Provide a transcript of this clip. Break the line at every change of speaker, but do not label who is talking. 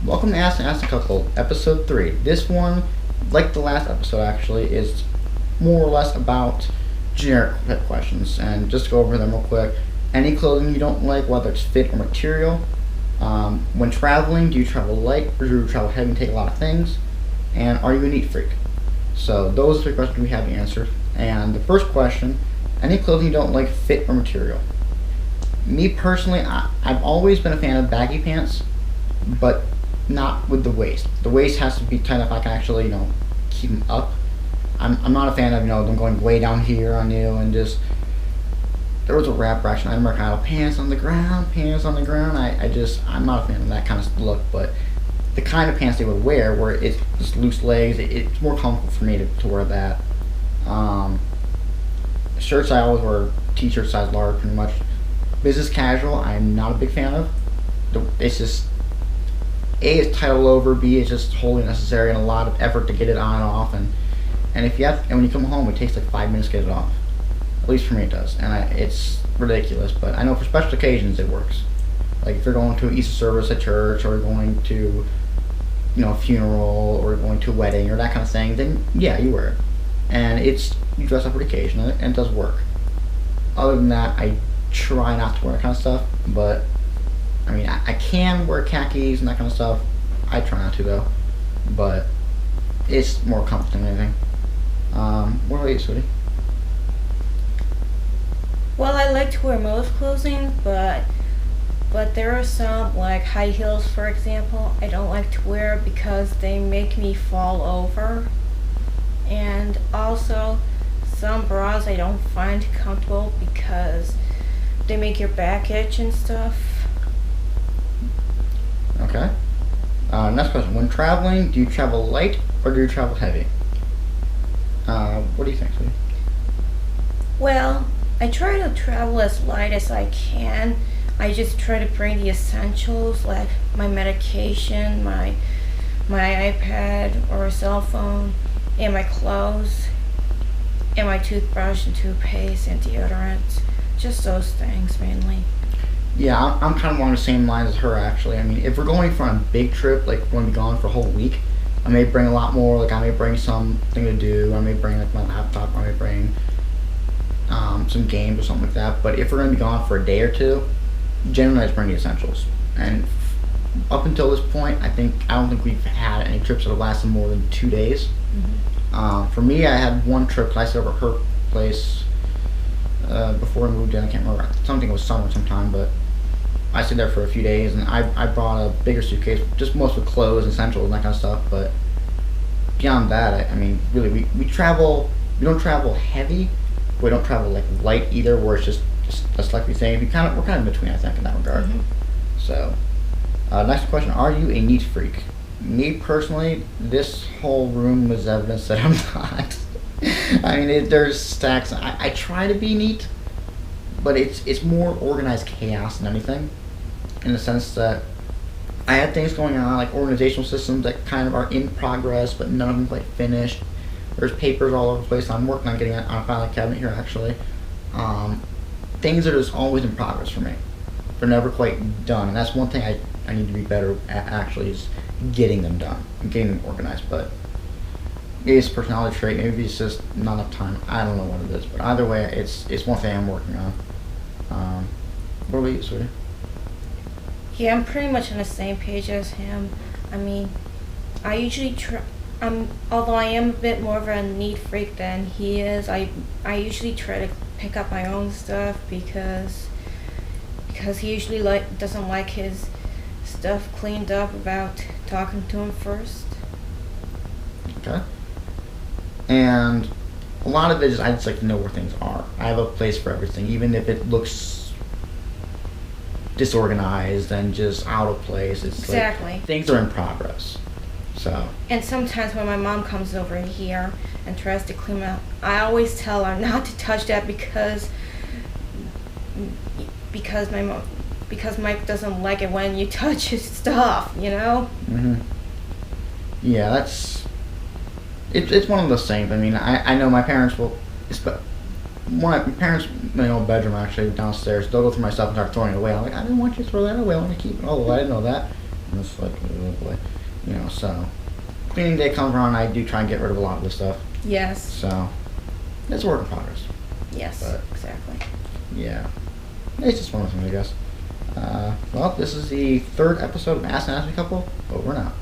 Welcome to Ask a Couple, episode 3. This one, like the last episode actually, is more or less about generic questions. And just to go over them real quick. Any clothing you don't like, whether it's fit or material. When traveling, do you travel light or do you travel heavy and take a lot of things? And are you a neat freak? So those are 3 questions we have to answer. And the first question, any clothing you don't like, fit or material? Me personally, I've always been a fan of baggy pants, but not with the waist. The waist has to be tight enough I can actually, keep them up. I'm not a fan of, them going way down here on you and just. There was a rapper actually, I remember kind of pants on the ground. I'm not a fan of that kind of look, but the kind of pants they would wear where it's just loose legs, it's more comfortable for me to wear that. Shirts I always wear t-shirt size large pretty much. Business casual I'm not a big fan of. It's just A, it's tight all over, B, it's just wholly necessary and a lot of effort to get it on and off, and when you come home it takes like 5 minutes to get it off. At least for me it does, and it's ridiculous, but I know for special occasions it works. Like if you're going to an Easter service at church, or you're going to a funeral, or you're going to a wedding or that kind of thing, then yeah, you wear it. And you dress up for the occasion and it does work. Other than that, I try not to wear that kind of stuff, but I can wear khakis and that kind of stuff. I try not to though, but it's more comfort than anything. What about you, sweetie?
Well, I like to wear most clothing, but there are some, like high heels for example, I don't like to wear because they make me fall over. And also, some bras I don't find comfortable because they make your back itch and stuff.
Okay. Next question. When traveling, do you travel light or do you travel heavy? What do you think, sweetie?
Well, I try to travel as light as I can. I just try to bring the essentials like my medication, my iPad or a cell phone, and my clothes, and my toothbrush and toothpaste and deodorant. Just those things mainly.
Yeah, I'm kind of along the same lines as her actually. If we're going for a big trip, like we're going to be gone for a whole week, I may bring a lot more. Like I may bring something to do. I may bring like my laptop. I may bring some games or something like that. But if we're going to be gone for a day or two, generally I just bring the essentials. And up until this point, I don't think we've had any trips that have lasted more than 2 days.
Mm-hmm.
For me, I had one trip. I stayed over at her place before I moved in. I can't remember. Something was summer sometime, but I stayed there for a few days, and I brought a bigger suitcase, just most with clothes, essentials, and that kind of stuff. But beyond that, really, we travel. We don't travel heavy. We don't travel like light either, where it's just like we saying. We're kind of in between, I think, in that regard.
Mm-hmm.
So, next question: are you a neat freak? Me personally, this whole room was evidence that I'm not. There's stacks. I try to be neat, but it's more organized chaos than anything, in the sense that I have things going on, like organizational systems that kind of are in progress, but none of them quite finished. There's papers all over the place. I'm working on getting it on a filing cabinet here, actually. Things that are just always in progress for me. They're never quite done, and that's one thing I need to be better at, actually, is getting them done and getting them organized. But maybe it's a personality trait, maybe it's just not enough time. I don't know what it is, but either way, it's one thing I'm working on. What about you, sweetie?
Yeah, I'm pretty much on the same page as him. I usually although I am a bit more of a neat freak than he is, I usually try to pick up my own stuff because he usually doesn't like his stuff cleaned up without talking to him first.
Okay. And a lot of it is I just like to know where things are. I have a place for everything, even if it looks disorganized and just out of place. It's
exactly.
Like things are in progress. So. And
sometimes when my mom comes over here and tries to clean up, I always tell her not to touch that because Mike doesn't like it when you touch his stuff,
Mhm. Yeah, it's one of those things. I know my parents will. My parents, bedroom actually downstairs. They'll go through my stuff and start throwing it away. I'm like, I didn't want you to throw that away. I want to keep it. Oh, I didn't know that. And it's like, oh boy. So cleaning day comes around, I do try and get rid of a lot of this stuff.
Yes.
So it's a work in progress.
Yes.
But
exactly.
yeah, it's just one of the things, I guess. Well, this is the third episode of Ask and Ask Me Couple. Over and out.